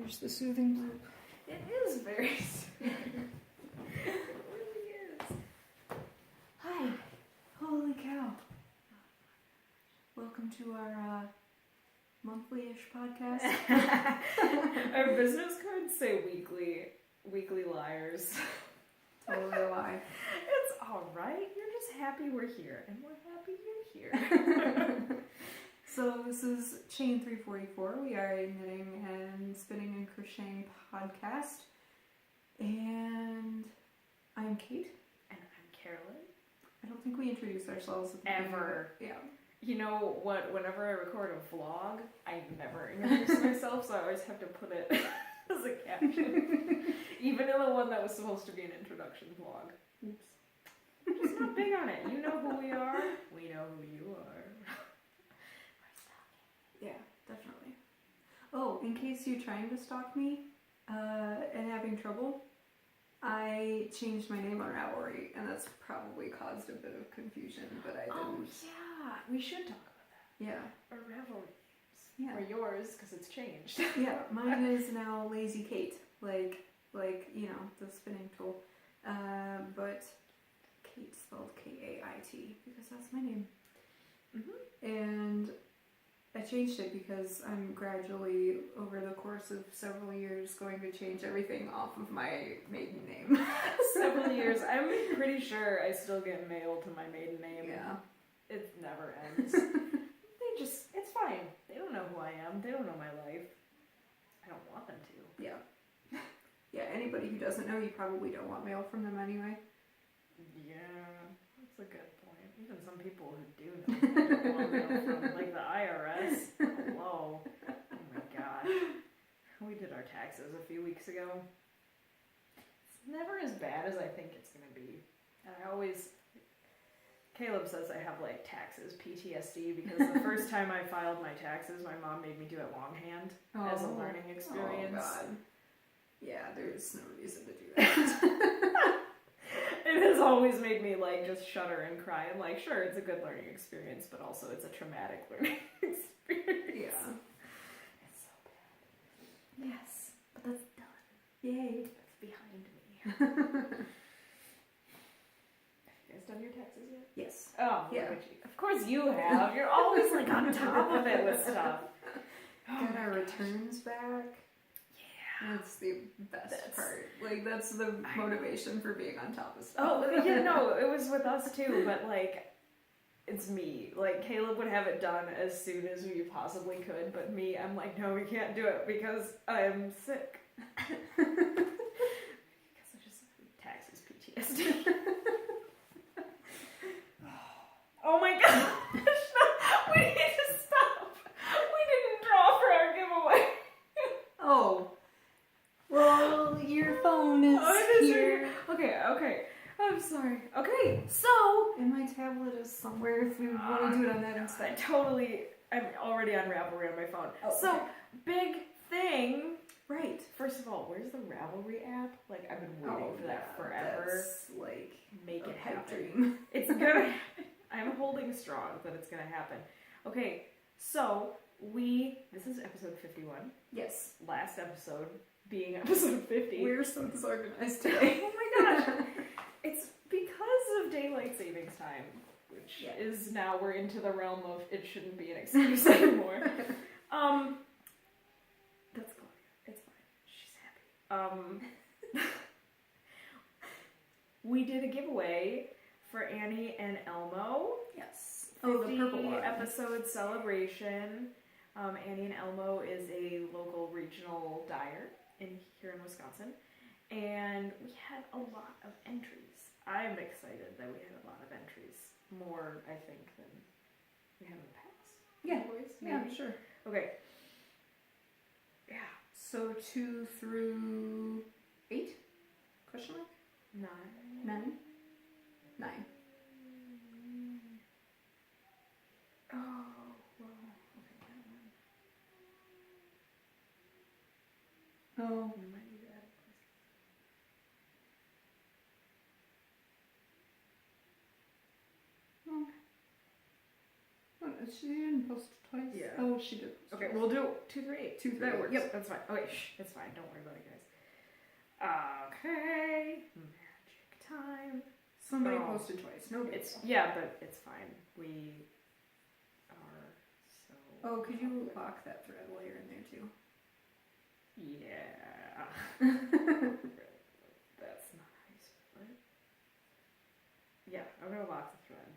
Here's the soothing loop. It is very soothing. It really is. Hi. Holy cow. Welcome to our monthly-ish podcast. Our business cards say weekly liars. Totally a lie. It's alright. You're just happy we're here, and we're happy you're here. So this is Chain 344. We are a knitting and spinning and crocheting podcast. And I'm Kate. And I'm Carolyn. I don't think we introduced ourselves at the Ever. beginning. Yeah. You know what? Whenever I record a vlog, I never introduce myself, so I always have to put it as a caption. Even in the one that was supposed to be an introduction vlog. Oops. I'm just not big on it. You know who we are. We know who you are. Yeah, definitely. Oh, in case you're trying to stalk me and having trouble, I changed my name on Ravelry, and that's probably caused a bit of confusion, but I didn't. Oh, yeah. We should talk about that. Yeah. Or Ravelry. Yeah. Or yours, because it's changed. Yeah, mine is now lazykait, like you know, the spinning tool. But Kate spelled K-A-I-T, because that's my name. Mm-hmm. And I changed it because I'm gradually, over the course of several years, going to change everything off of my maiden name. Several years. I'm pretty sure I still get mail to my maiden name. Yeah. It never ends. It's fine. They don't know who I am. They don't know my life. I don't want them to. Yeah. Yeah, anybody who doesn't know, you probably don't want mail from them anyway. Yeah, that's a good point. Even some people who do know don't want mail from, like the IRS. Hello. Oh my gosh. We did our taxes a few weeks ago. It's never as bad as I think it's going to be. And Caleb says I have like taxes PTSD because the first time I filed my taxes, my mom made me do it longhand as a learning experience. Oh God. Yeah, there's no reason to do that. It has always made me like just shudder and cry. I'm like, sure, it's a good learning experience, but also it's a traumatic learning experience. Yeah. It's so bad. Yes, but that's done. Yay. That's behind me. You guys done your taxes yet? Yes. Oh, yeah. Of course you have. You're always like on top of it with stuff. Got our returns back. Yeah. That's the best part. Like, that's the motivation for being on top of stuff. Oh, yeah, no, it was with us too, but like, it's me. Like, Caleb would have it done as soon as we possibly could, but me, I'm like, no, we can't do it because I'm sick. Because I just taxes PTSD. Oh my gosh! No, we need to stop. We didn't draw for our giveaway. Oh. Well, your phone is here. Okay. I'm sorry. Okay, so. And my tablet is somewhere if you want to do it on that instead. I'm already on Ravelry on my phone. Oh, so, okay. Big thing. Right. First of all, where's the Ravelry app? Like, I've been waiting for that forever. That's like Make it happen. Dream. It's gonna happen. I'm holding strong that it's gonna happen. Okay, so this is episode 51. Yes. Last episode being episode 50. We're so disorganized today. Oh my gosh. It's because of daylight savings time, which is now we're into the realm of it shouldn't be an excuse anymore. That's Claudia. It's fine. She's happy. We did a giveaway for Annie and Elmo. Yes. 50 Oh, the purple one. Episode celebration. Annie and Elmo is a local regional dyer here in Wisconsin. And we had a lot of entries. I'm excited that we had a lot of entries. More, I think, than we have in the past. Yeah. Boys, Yeah, sure. Okay. Yeah. So 2 through 8? Question mark? 9. 9. Oh, well. Okay. Oh. We might need to add a question. Oh. She didn't post twice? Yeah. Oh, she did. Okay, we'll do 2, 3, 8. 2, 3, That 8. works. Yep. That's fine. Okay, it's fine. Don't worry about it, guys. Okay. Magic time. Somebody Oh. posted twice. No big It's deal. yeah, but it's fine. We are so. Oh, could you lock that thread while you're in there too? Yeah. That's not how you spell it. Yeah, I'm gonna lock the thread.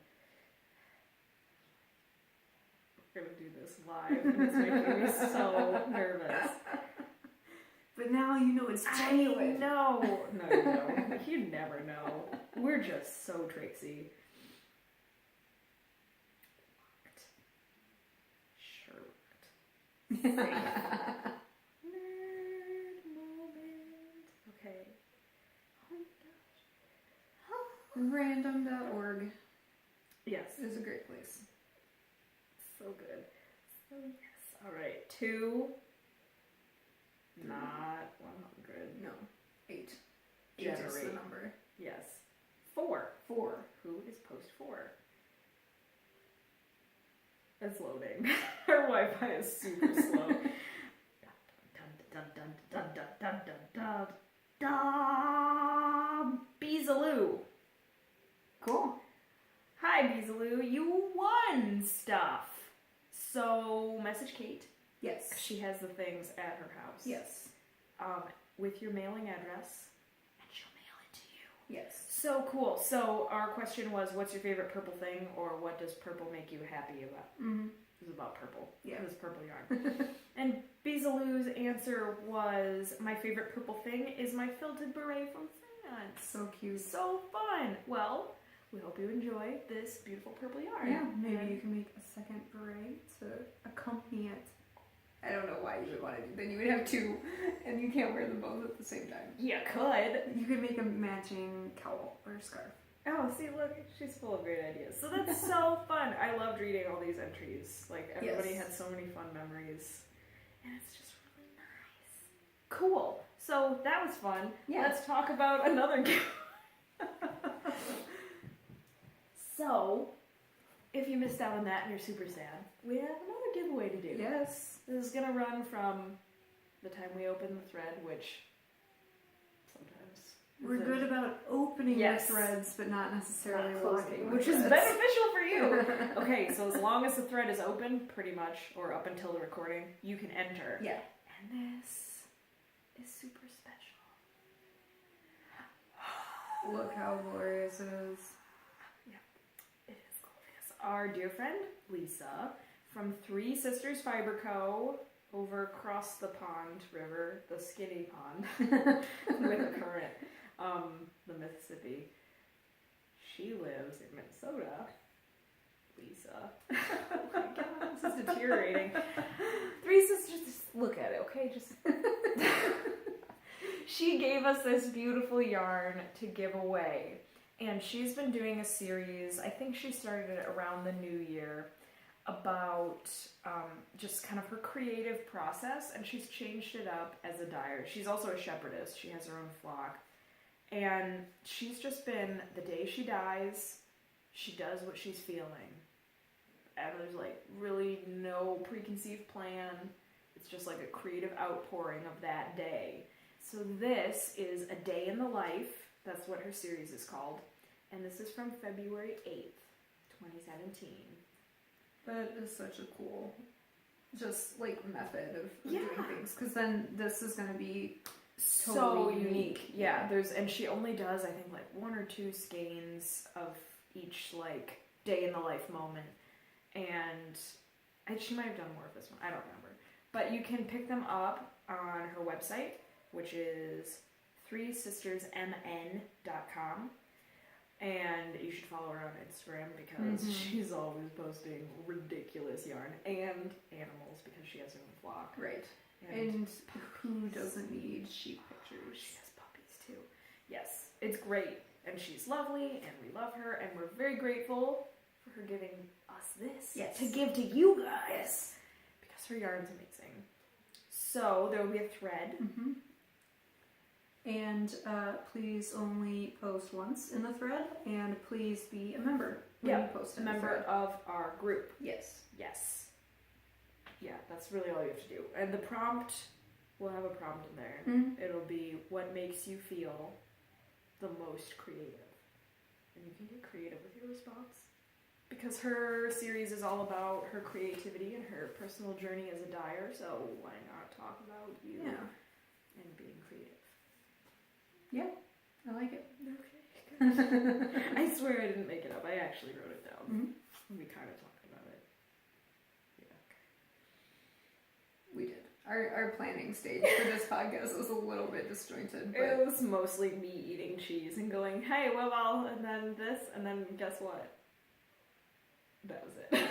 We're gonna do this live, and it's making me so nervous. But now you know it's genuine. No, you don't. You never know. We're just so tricksy. Locked. Sure. Safe. Nerd moment. Okay. Oh my gosh. Random.org Yes. is a great place. So good. So yes. All right. 2. Not 100. No. 8. 8 is the Generate. number. Yes. 4. 4. Who is post 4? It's loading. Our Wi-Fi is super slow. Beezaloo. Cool. Hi, Beezaloo. You won stuff. So, message Kate. Yes. She has the things at her house. Yes. With your mailing address, and she'll mail it to you. Yes. So cool. So our question was, what's your favorite purple thing, or what does purple make you happy about? Mm-hmm. It was about purple. Yeah. It was purple yarn. And Beezaloo's answer was, my favorite purple thing is my felted beret from France. So cute. So fun. Well, we hope you enjoy this beautiful purple yarn. Yeah, maybe you can make a second beret to accompany it. I don't know why you would want to do. Then you would have 2, and you can't wear them both at the same time. You could. You could make a matching cowl or scarf. Oh, see, look, she's full of great ideas. So that's so fun. I loved reading all these entries. Like, everybody Yes. had so many fun memories. And it's just really nice. Cool. So that was fun. Yeah. Let's talk about another game. So, if you missed out on that and you're super sad, we have another giveaway to do. Yes. This is going to run from the time we open the thread, which sometimes... We're good about opening Yes. the threads, but not necessarily Not locking closing, the which is threads. beneficial for you. Okay, so as long as the thread is open, pretty much, or up until the recording, you can enter. Yeah. And this is super special. Look how glorious it is. It is glorious. Our dear friend, Lisa, from Three Sisters Fiber Co., over across the pond river, the skinny pond, with a current, the Mississippi. She lives in Minnesota. Lisa. Oh my god, this is deteriorating. Three Sisters, just look at it, okay? Just. She gave us this beautiful yarn to give away. And she's been doing a series, I think she started it around the new year, about just kind of her creative process, and she's changed it up as a dyer. She's also a shepherdess. She has her own flock. And she's just been, the day she dyes, she does what she's feeling. And there's like really no preconceived plan. It's just like a creative outpouring of that day. So this is a day in the life. That's what her series is called. And this is from February 8th, 2017. That is such a cool, just like method of Yeah. doing things. Because then this is going to be So totally unique. Yeah, and she only does, I think, like 1 or 2 skeins of each like day in the life moment. And she might have done more of this one. I don't remember. But you can pick them up on her website, which is threesistersmn.com. And you should follow her on Instagram because she's always posting ridiculous yarn and animals because she has her own flock. right. And who doesn't need sheep pictures? She has puppies too. Yes, it's great. And she's lovely and we love her and we're very grateful for her giving us this Yes. to give to you guys because her yarn's amazing. So there will be a thread. Mm-hmm. And please only post once in the thread, and please be a member when you post a in the member thread. of our group. Yes. Yes. Yeah, that's really all you have to do. And the prompt, we'll have a prompt in there. Mm-hmm. It'll be what makes you feel the most creative. And you can get creative with your response. Because her series is all about her creativity and her personal journey as a dyer, so why not talk about you and being creative? Yeah, I like it. Okay, good. I swear I didn't make it up. I actually wrote it down. Mm-hmm. We kind of talked about it. Yeah. We did. Our planning stage for this podcast was a little bit disjointed. But... It was mostly me eating cheese and going, hey, well, and then this, and then guess what? That was it.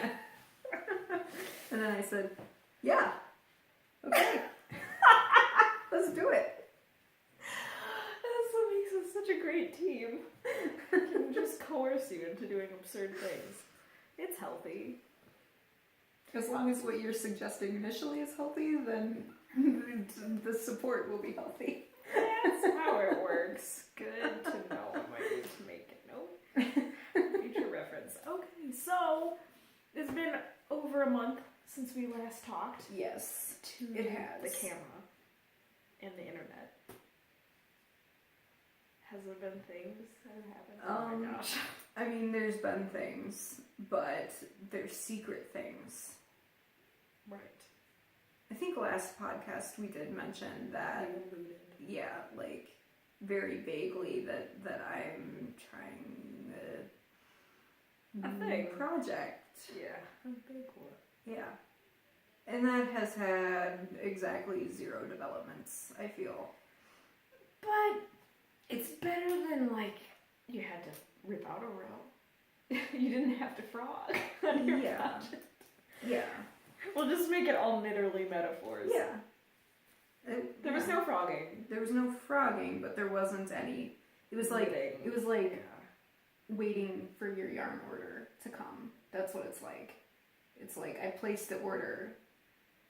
And then I said, yeah, okay, let's do it. That's what makes us such a great team. We can just coerce you into doing absurd things. It's healthy. As long as what you're suggesting initially is healthy, then the support will be healthy. That's how it works. Good to know. I might need to make a note. Future reference. Okay, so it's been over a month since we last talked. Yes, to it has. The camera and the internet. Has there been things that have happened? Oh my gosh. I mean, there's been things, but they're secret things. Right. I think last podcast we did mention that, like, very vaguely that I'm trying a thing. Project. Yeah, a big one. Yeah. And that has had exactly 0 developments, I feel. But it's better than, like, you had to rip out a row. You didn't have to frog on your project. Yeah. We'll just make it all knitterly metaphors. Yeah. There was no frogging. There was no frogging, but there wasn't any. It was like waiting for your yarn order to come. That's what it's like. It's like I placed the order.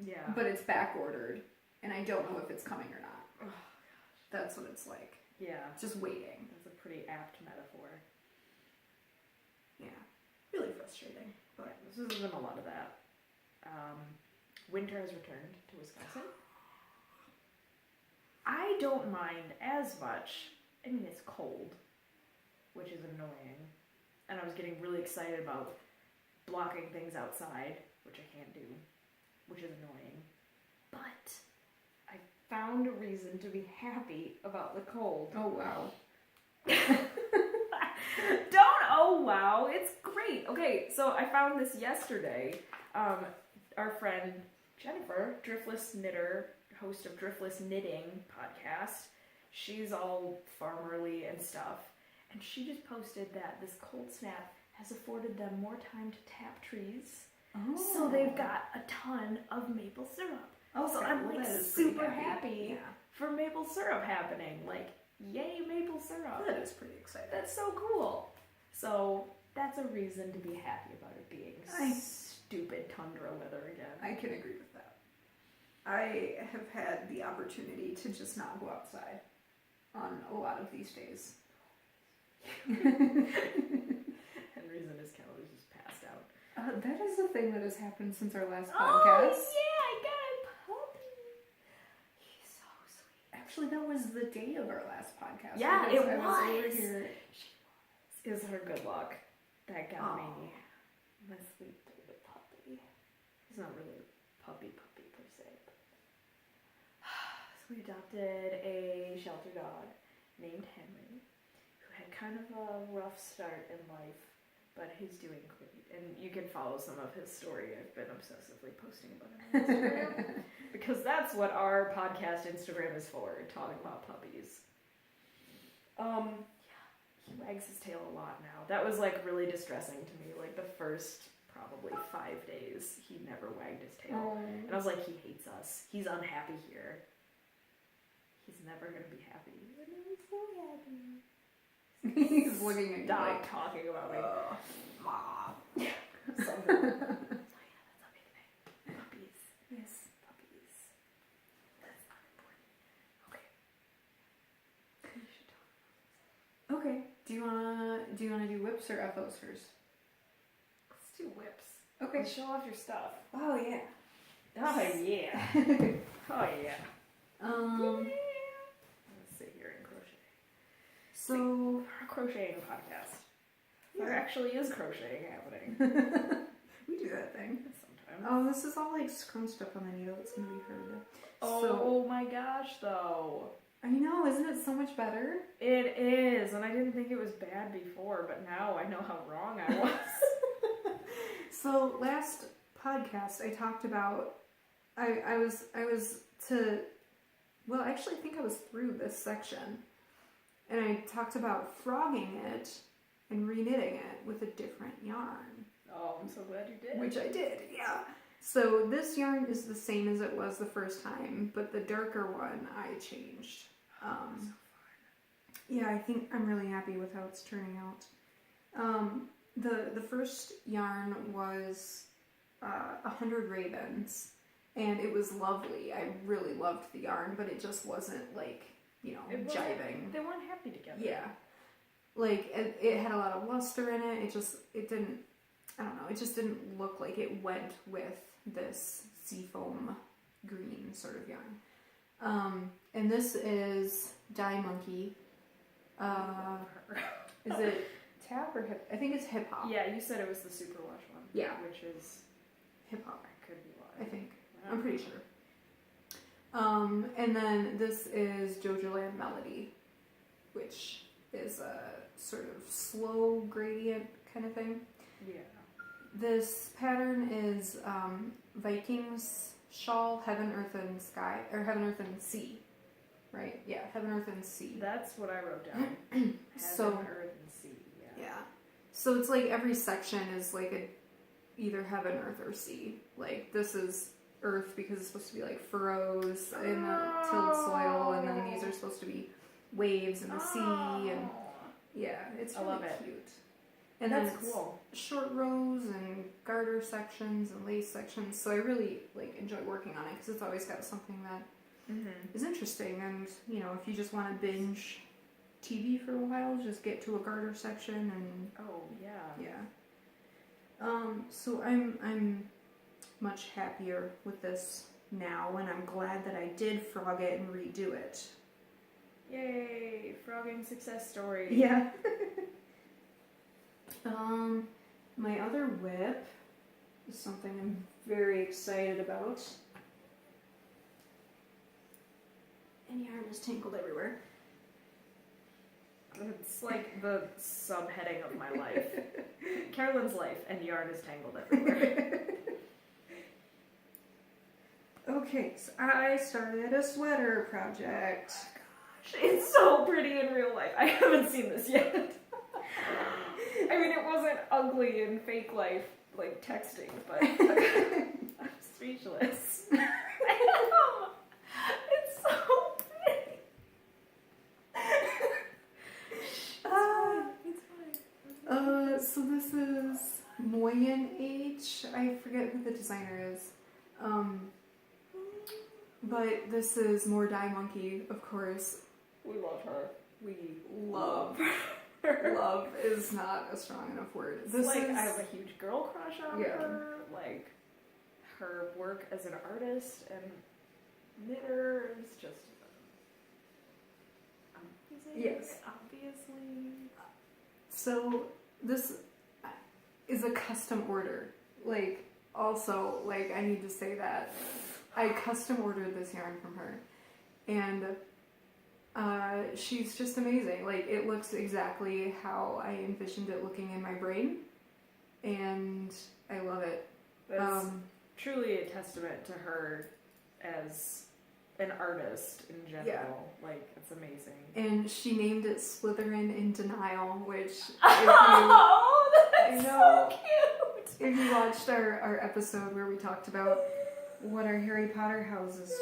Yeah. But it's back ordered, and I don't know if it's coming or not. Oh, gosh. That's what it's like. Yeah. Just waiting. That's a pretty apt metaphor. Yeah. Really frustrating. But yeah, this has been a lot of that. Winter has returned to Wisconsin. I don't mind as much. I mean, it's cold, which is annoying. And I was getting really excited about blocking things outside, which I can't do, which is annoying. But I found a reason to be happy about the cold. oh wow. Don't oh wow, it's great. Okay, so I found this yesterday. Our friend Jennifer, Driftless Knitter, host of Driftless Knitting podcast, she's all farmerly and stuff, and she just posted that this cold snap has afforded them more time to tap trees. Oh. So they've got a ton of maple syrup. Oh, so I'm like super happy yeah. for maple syrup happening. Like, yay, maple syrup. That is pretty exciting. That's so cool. So that's a reason to be happy about it being stupid tundra weather again. I can agree with that. I have had the opportunity to just not go outside on a lot of these days. Henry's in his couch is just passed out. That is the thing that has happened since our last Oh, podcast. yeah, I got a puppy. He's so sweet. Actually, that was the day of our last podcast. Yeah, because it I was over was. here. She was. Is her good luck. That got Aww. me. My sweet baby puppy. He's not really puppy per se. So we adopted a shelter dog named Henry, who had kind of a rough start in life, but he's doing great. And you can follow some of his story. I've been obsessively posting about him on Instagram. Because that's what our podcast Instagram is for, talking about puppies. He wags his tail a lot now. That was like really distressing to me. Like the first probably 5 days, he never wagged his tail. And I was like, he hates us. He's unhappy here. He's never going to be happy. And I'm so happy. He's looking at you Stop like, talking about me. Mom. Something. Oh yeah, that's a big thing. Puppies. Yes. Puppies. That's not important. Okay. We should talk. Okay. Do you wanna do whips or FOs first? Let's do whips. Okay. Show off your stuff. Oh yeah. Oh yeah. Oh yeah. Let's sit here and crochet. So Our crocheting podcast. There actually is crocheting happening. we do that thing. Sometimes. Oh, this is all like scrunched up on the needle. It's gonna be hard. Oh my gosh, though. I know, isn't it so much better? It is, and I didn't think it was bad before, but now I know how wrong I was. So last podcast I talked about I actually think I was through this section, and I talked about frogging it and reknitting it with a different yarn. Oh, I'm so glad you did. Which I did, yeah. So this yarn is the same as it was the first time, but the darker one I changed. So fun. Yeah, I think I'm really happy with how it's turning out. The first yarn was 100 Ravens, and it was lovely. I really loved the yarn, but it just wasn't like, jiving. They weren't happy together. Yeah. Like, it had a lot of luster in it. It didn't, I don't know, it just didn't look like it went with this seafoam green sort of yarn. And this is Dye Monkey. Is it tap or hip? I think it's hip hop. Yeah, you said it was the superwash one. Yeah. Which is hip hop. I could be lying. I think. Yeah. I'm pretty sure. And then this is Jojo Land Melody, which is a sort of slow gradient kind of thing. Yeah. This pattern is Vikings Shawl, Heaven, Earth, and Sky, or Heaven, Earth, and Sea, right? Yeah, Heaven, Earth, and Sea. That's what I wrote down. So, Heaven, Earth, and Sea. Yeah. Yeah. So it's like every section is like either Heaven, Earth, or Sea. Like this is Earth because it's supposed to be like furrows in the tilled soil, and then these are supposed to be waves in the sea, and yeah, it's really love it. cute. And that's then it's cool. short rows and garter sections and lace sections. So I really enjoy working on it because it's always got something that is interesting. And if you just want to binge TV for a while, just get to a garter section and yeah. So I'm much happier with this now, and I'm glad that I did frog it and redo it. Yay! Frogging success story. Yeah. My other whip is something I'm very excited about. And yarn is tangled everywhere. It's like the subheading of my life. Carolyn's life, and yarn is tangled everywhere. Okay, so I started a sweater project. Gosh, it's so pretty in real life. I haven't seen this yet. I mean, it wasn't ugly in fake life, like texting, but I'm speechless. It's so pretty. It's fine. So this is Moyen H. I forget who the designer is. But this is more Dye Monkey, of course. We love her. We love her. Love is not a strong enough word. This I is have a huge girl crush on her. Like, her work as an artist and knitter is just amazing. Yes. Obviously. So this is a custom order. Also, I need to say that I custom ordered this yarn from her, and she's just amazing. It looks exactly how I envisioned it looking in my brain, and I love it. That's truly a testament to her as an artist in general. Yeah. It's amazing. And she named it Slytherin in Denial, which That's so cute! If you watched our episode where we talked about what our Harry Potter houses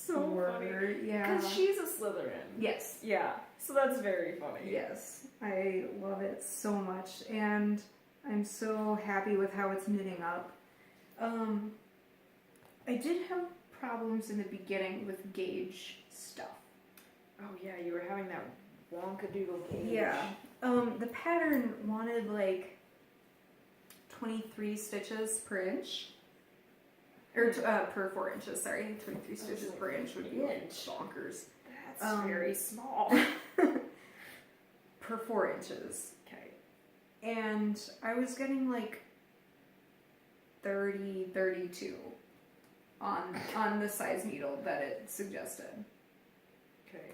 were, funny. Yeah. Because she's a Slytherin. Yes. Yeah, so that's very funny. Yes. I love it so much, and I'm so happy with how it's knitting up. I did have problems in the beginning with gauge stuff. Oh yeah, you were having that wonkadoodle gauge. Yeah. The pattern wanted 23 stitches per inch. Or per 4 inches, sorry. 23 stitches per inch would be like bonkers. That's very small. Per 4 inches. Okay. And I was getting like 30, 32 on the size needle that it suggested. Okay.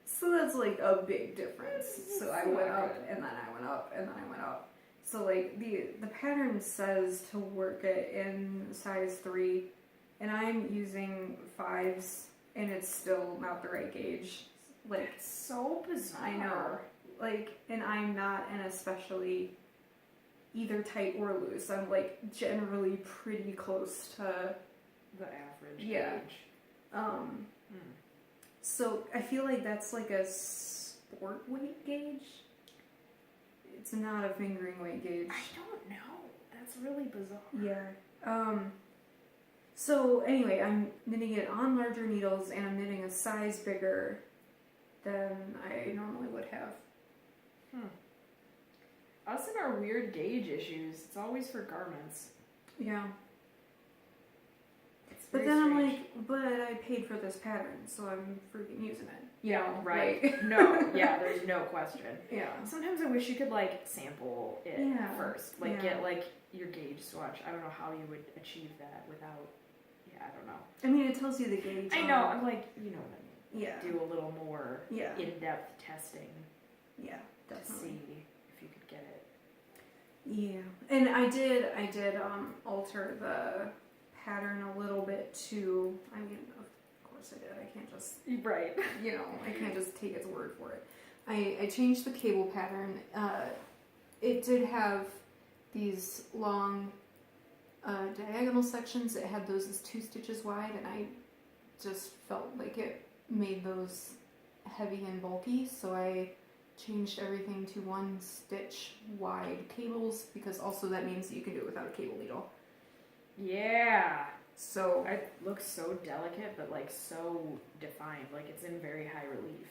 So that's like a big difference. So I went up and then I went up and then I went up. So like the pattern says to work it in size 3 and I'm using 5s and it's still not the right gauge. Like, it's so bizarre. I know. Like, and I'm not an especially either tight or loose. I'm like generally pretty close to the average yeah. gauge. So I feel like that's like a sport weight gauge. It's not a fingering weight gauge. I don't know. That's really bizarre. Yeah. So anyway, I'm knitting it on larger needles and I'm knitting a size bigger than I normally would have. Us and our weird gauge issues. It's always for garments. Yeah. It's But very then I'm strange. like, but I paid for this pattern, so I'm freaking using it. Yeah, know, right. like- No, yeah, there's no question. Yeah. Sometimes I wish you could like sample it Yeah, first. Like yeah. get like your gauge swatch. I don't know how you would achieve that without, I don't know. I mean, it tells you the gauge. I know, I'm like, you know what I mean. Yeah. Do a little more Yeah. in-depth testing Yeah, to definitely. see if you could get it. Yeah, and I did alter the pattern a little bit too. I mean, of course I did. I can't just, Right. I can't just take its word for it. I changed the cable pattern. It did have these long diagonal sections. It had those as 2 stitches wide, and I just felt like it made those heavy and bulky, so I changed everything to 1 stitch wide cables, because also that means that you can do it without a cable needle. Yeah. So It looks so delicate, but like so defined. Like it's in very high relief.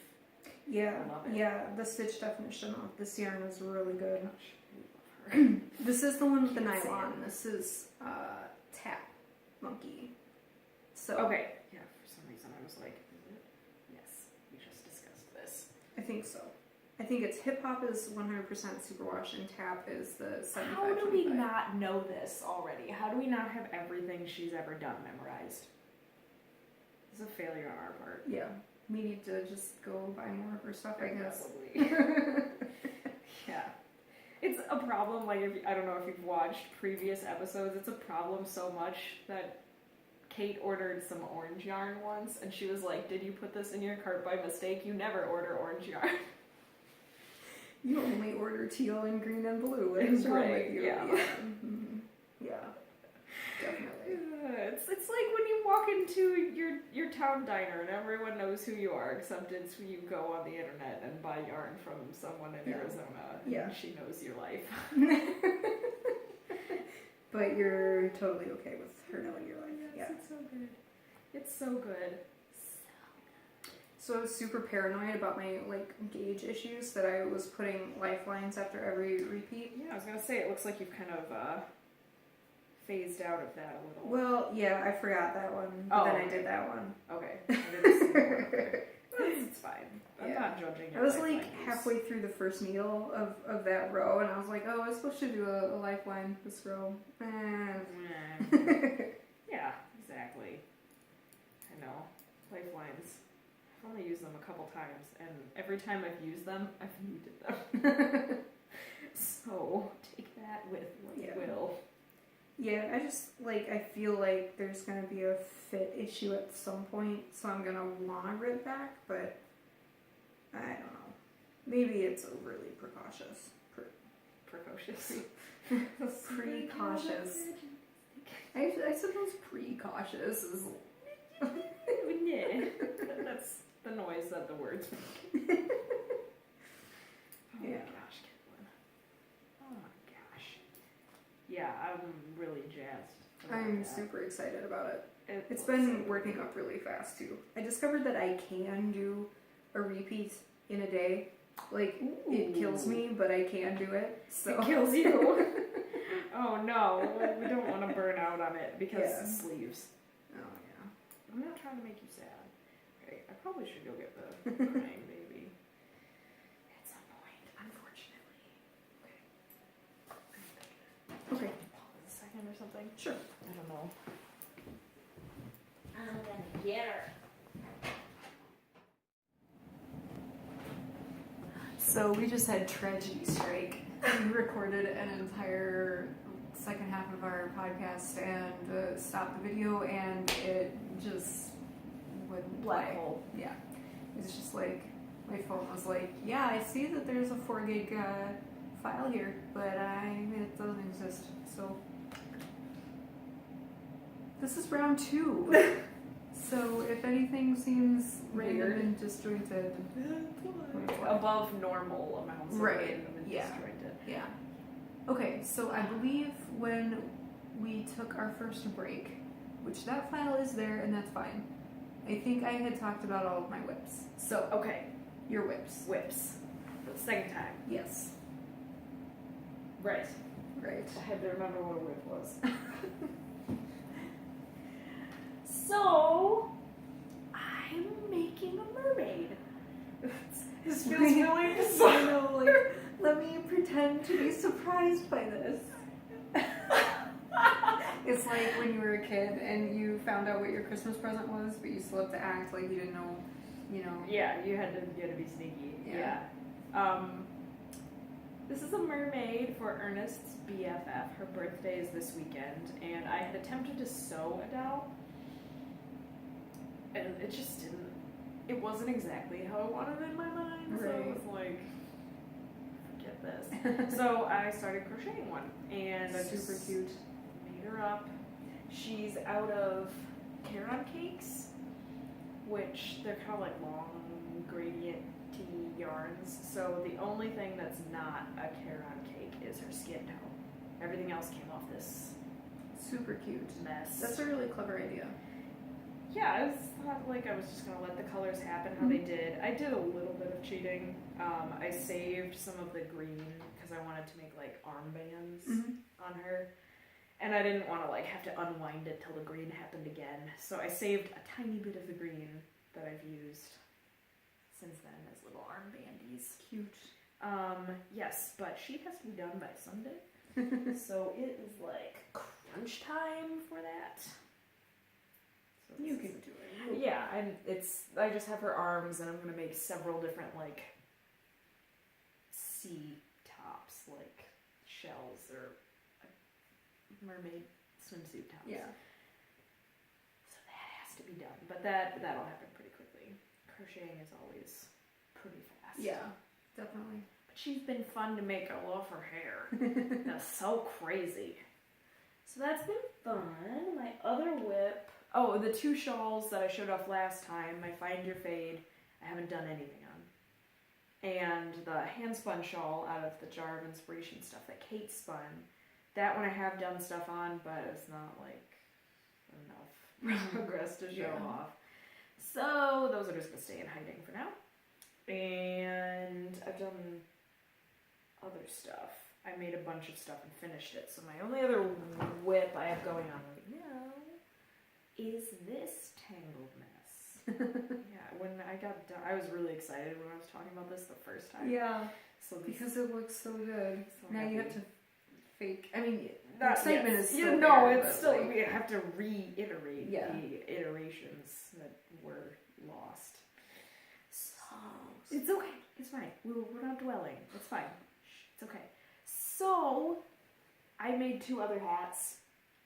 yeah, I love it. yeah, the stitch definition of this yarn is really good. Gosh, we love her. This is the one with the Can't see nylon. it. This is Tap Monkey. So Okay. Yeah, for some reason I was like, is it? Yes, we just discussed this. I think so. I think it's Hip Hop is 100% superwash and Tap is the 75. How do we not know this already? How do we not have everything she's ever done memorized? This is a failure on our part. Yeah, we need to just go buy more of her stuff, I guess. Probably. Yeah. It's a problem, like, I don't know if you've watched previous episodes, it's a problem so much that Kait ordered some orange yarn once, and she was like, did you put this in your cart by mistake? You never order orange yarn. You only order teal and green and blue. What is wrong Right, with you? yeah. Mhm. Yeah, definitely. It's like when you walk into your town diner and everyone knows who you are, except it's when you go on the internet and buy yarn from someone in Yeah. Arizona. Yeah. And she knows your life. But you're totally okay with her knowing your life. Yes, Yeah. it's so good. It's so good. So I was super paranoid about my gauge issues that I was putting lifelines after every repeat. Yeah, I was gonna say, it looks like you've kind of phased out of that a little. Well, yeah, I forgot that one, but then I did that one. Okay. I did the same one. Okay. It's fine. I'm Yeah. not judging I your was lifeline like use. halfway through the first needle of that row, and I was like, oh, I was supposed to do a lifeline this row. Yeah, exactly. I know. Lifelines. I've only used them a couple times, and every time I've used them, I've needed them. So, take that with what you will. Yeah, I feel like there's gonna be a fit issue at some point, so I'm gonna wanna rip back, but I don't know. Maybe it's overly precautious. Precocious. Precautious. I suppose precautious is. Yeah. That's the noise that the words make. Oh Yeah. my gosh, Carolyn. Oh my gosh. Yeah, I'm really jazzed. about I'm that. super excited about it. It It's looks been so working good. up really fast too. I discovered that I can do a repeat in a day. Like, it kills me, but I can do it. So It kills you. Oh no, we don't want to burn out on it because Yeah. sleeves. Oh yeah. I'm not trying to make you sad. Okay, I probably should go get the crying baby. At some point, unfortunately. Okay. Okay. Pause a second or something. Sure. I don't know. I'm gonna get her. So we just had tragedy strike. We recorded an entire second half of our podcast and stopped the video, and it just wouldn't Black play. hole. Yeah, it's just like my phone was like, yeah, I see that there's a 4 gig file here, but it doesn't exist. So this is round 2. So if anything seems random Weird. and disjointed, Above normal amounts of Right, random and yeah. disjointed. yeah. Okay, so I believe when we took our first break, which that file is there and that's fine. I think I had talked about all of my whips. So Okay, your whips. whips. The second time. Yes. Right. Right. I had to remember what a whip was. So, I'm making a mermaid. This feels really I bizarre. know, like, let me pretend to be surprised by this. It's like when you were a kid and you found out what your Christmas present was, but you still have to act like you didn't know, you know. Yeah, you had to be sneaky. Yeah. This is a mermaid for Ernest's BFF. Her birthday is this weekend, and I had attempted to sew a doll, and it just didn't. It wasn't exactly how I wanted it in my mind, so it was like, forget this. So I started crocheting one, and I just Super cute. made her up. She's out of Carolyn cakes, which they're kind of like long gradient yarns. So the only thing that's not a Carolyn cake is her skin tone. Everything else came off this Super cute. mess. That's a really clever idea. Yeah, I thought like I was just gonna let the colors happen how they did. I did a little bit of cheating. I saved some of the green because I wanted to make like armbands on her, and I didn't want to like have to unwind it till the green happened again. So I saved a tiny bit of the green that I've used since then as little armbandies. Cute. Yes, but she has to be done by Sunday, so it is like crunch time for that. So You this can is- do it. Yeah, I just have her arms, and I'm gonna make several different like sea tops, like shells or mermaid swimsuit tops. Yeah. So that has to be done, but that'll happen pretty quickly. Crocheting is always pretty fast. Yeah, definitely. But she's been fun to make. I love her hair. That's so crazy. So that's been fun. My other whip. Oh, the 2 shawls that I showed off last time, my Find Your Fade, I haven't done anything on. And the hand spun shawl out of the Jar of Inspiration stuff that Kait spun, that one I have done stuff on, but it's not like enough progress to show off. So those are just going to stay in hiding for now. And I've done other stuff. I made a bunch of stuff and finished it. So my only other whip I have going on right now is this Tangled mess. Yeah, when I got done, I was really excited when I was talking about this the first time. Yeah, So this because it looks so good. so Now you have happy. to fake. I mean, the Not excitement yet. is Yeah, still no, there, it's but, still, like, we have to reiterate Yeah. the iterations that were lost. So, It's it's okay. It's fine. We're not dwelling. It's fine. Shh, it's okay. So, I made 2 other hats,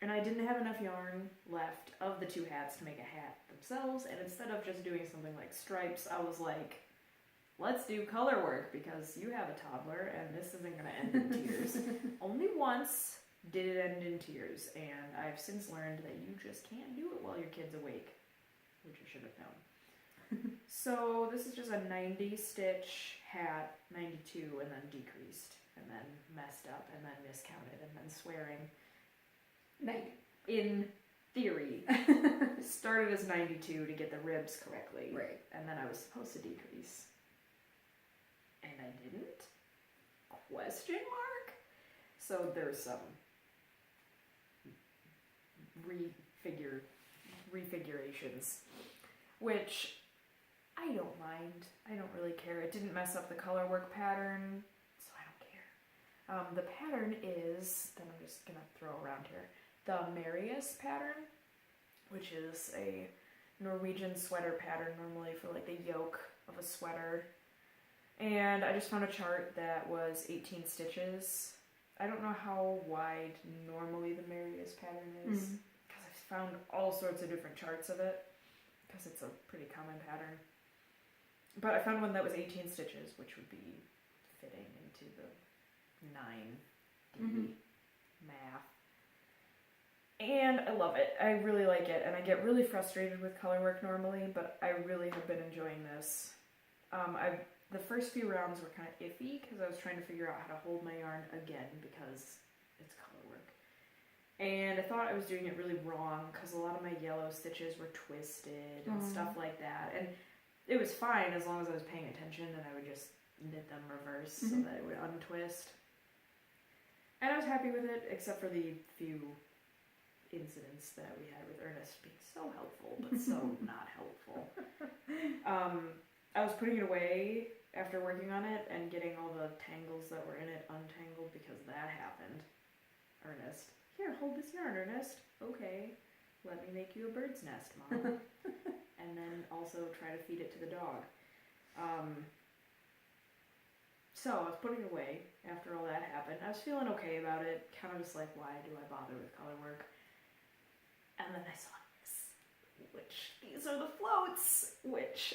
and I didn't have enough yarn left of the 2 hats to make a hat themselves, and instead of just doing something like stripes, I was like, let's do color work, because you have a toddler, and this isn't going to end in tears. Only once did it end in tears, and I've since learned that you just can't do it while your kid's awake, which I should have known. So this is just a 90 stitch hat, 92, and then decreased, and then messed up, and then miscounted, and then swearing. 90. In theory, started as 92 to get the ribs correctly, Right. and then I was supposed to decrease, and I didn't? Question mark? So there's some refigurations, which I don't mind. I don't really care. It didn't mess up the color work pattern, so I don't care. The pattern is, then I'm just gonna throw around here, the Marius pattern, which is a Norwegian sweater pattern normally for like the yoke of a sweater. And I just found a chart that was 18 stitches. I don't know how wide normally the Marius pattern is, because I've found all sorts of different charts of it, because it's a pretty common pattern. But I found one that was 18 stitches, which would be fitting into the 9D math. And I love it. I really like it. And I get really frustrated with color work normally, but I really have been enjoying this. The first few rounds were kind of iffy because I was trying to figure out how to hold my yarn again because it's color work. And I thought I was doing it really wrong because a lot of my yellow stitches were twisted and stuff like that. And it was fine as long as I was paying attention and I would just knit them reverse so that it would untwist. And I was happy with it, except for the few incidents that we had with Ernest being so helpful, but so not helpful. I was putting it away after working on it and getting all the tangles that were in it untangled because that happened. Ernest, here, hold this yarn, Ernest. Okay, let me make you a bird's nest, Mom. And then also try to feed it to the dog. So I was putting it away after all that happened. I was feeling okay about it, kind of just like, why do I bother with color work? And then I saw this, which these are the floats, which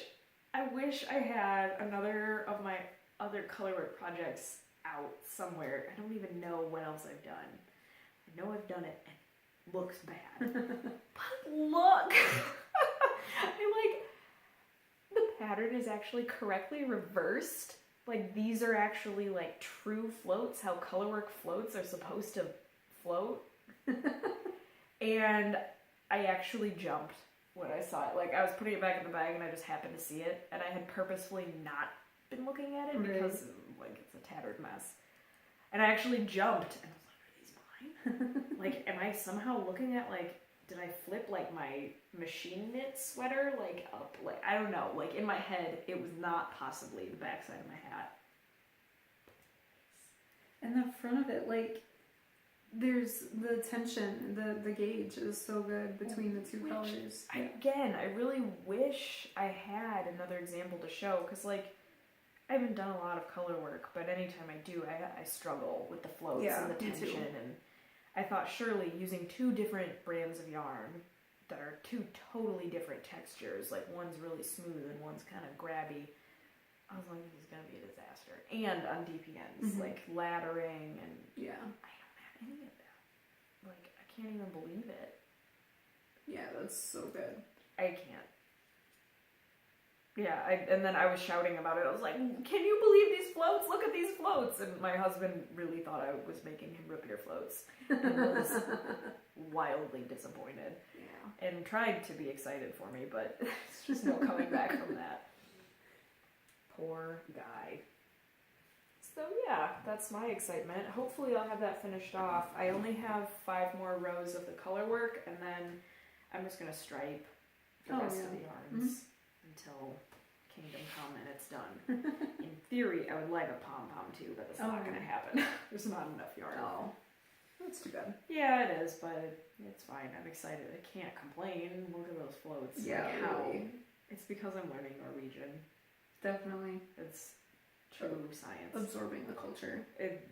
I wish I had another of my other colorwork projects out somewhere. I don't even know what else I've done. I know I've done it and it looks bad. But look! The pattern is actually correctly reversed. Like, these are actually like true floats, how colorwork floats are supposed to float. And I actually jumped when I saw it. Like, I was putting it back in the bag and I just happened to see it, and I had purposefully not been looking at it because like it's a tattered mess. And I actually jumped and I was like, are these mine? Like, am I somehow looking at, like, did I flip like my machine knit sweater like up? Like, I don't know. Like, in my head it was not possibly the backside of my hat. And the front of it, like, there's the tension, the gauge is so good between the two colors. Again, I really wish I had another example to show, because, like, I haven't done a lot of color work, but anytime I do, I struggle with the floats and the tension. And I thought surely using two different brands of yarn that are two totally different textures, like one's really smooth and one's kind of grabby, I was like, this is going to be a disaster. And on DPNs, like laddering and... Yeah. Any of that. Like, I can't even believe it. Yeah, that's so good. I can't. Yeah, and then I was shouting about it. I was like, can you believe these floats? Look at these floats! And my husband really thought I was making him rip your floats. And was wildly disappointed. Yeah. And tried to be excited for me, but there's just no coming back from that. Poor guy. So yeah, that's my excitement. Hopefully I'll have that finished off. I only have 5 more rows of the color work, and then I'm just going to stripe the rest of the yarns until Kingdom Come and it's done. In theory, I would like a pom-pom too, but that's not going to happen. There's not enough yarn. Oh, that's too bad. Yeah, it is, but it's fine. I'm excited. I can't complain. Look at those floats. Yeah, like, how? really. It's because I'm learning Norwegian. Definitely. It's true science. Absorbing the culture. It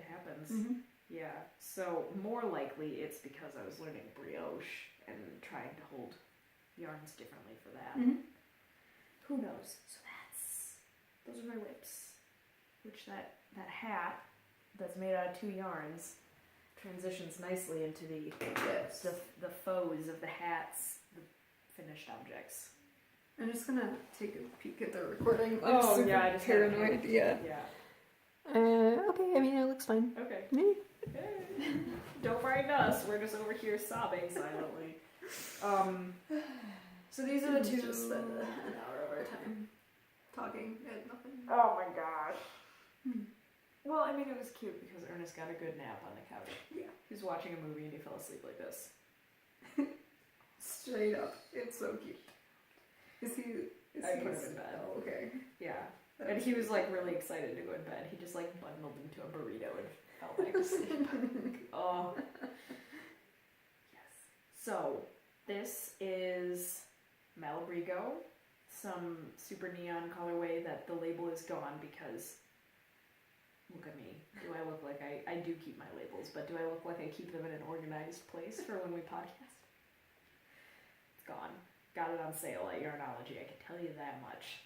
happens. Yeah. So more likely it's because I was learning brioche and trying to hold yarns differently for that. Who knows? So those are my whips. Which that hat that's made out of 2 yarns transitions nicely into the foes of the hats, the finished objects. I'm just gonna take a peek at the recording. I'm I just paranoid. Yeah. Okay. I mean, it looks fine. Okay. Me. Don't mind us. We're just over here sobbing silently. So these are the 2. Just spend an hour of our time talking and nothing. Oh my gosh. Well, I mean, it was cute because Ernest got a good nap on the couch. Yeah. He was watching a movie and he fell asleep like this. Straight up. It's so cute. Is he... I put him in bed. Oh, okay. Yeah. And he was like really excited to go in bed. He just like bundled into a burrito and fell back to sleep. Oh. Yes. So, this is Malabrigo. Some super neon colorway that the label is gone because, look at me. Do I look like I do keep my labels, but do I look like I keep them in an organized place for when we podcast? It's gone. Got it on sale at Yarnology, I can tell you that much.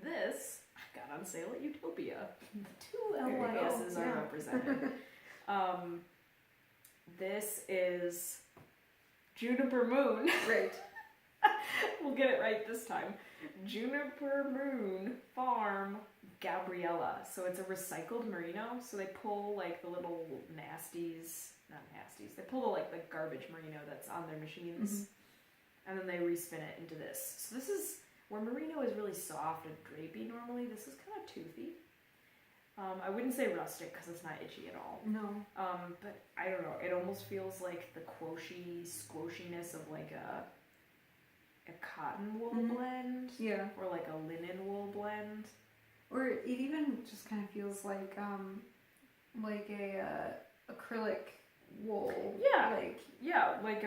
This I got on sale at Utopia. The two LYSs are represented. This is Juniper Moon. Right. We'll get it right this time. Juniper Moon Farm Gabriella. So it's a recycled merino. So they pull like the little nasties, not nasties, they pull the like the garbage merino that's on their machines. Mm-hmm. And then they respin it into this. So this is, where merino is really soft and drapey normally, this is kind of toothy. I wouldn't say rustic because it's not itchy at all. No. But I don't know, it almost feels like the squishiness of like a cotton wool blend. Yeah. Or like a linen wool blend. Or it even just kind of feels like a acrylic wool. Yeah. Like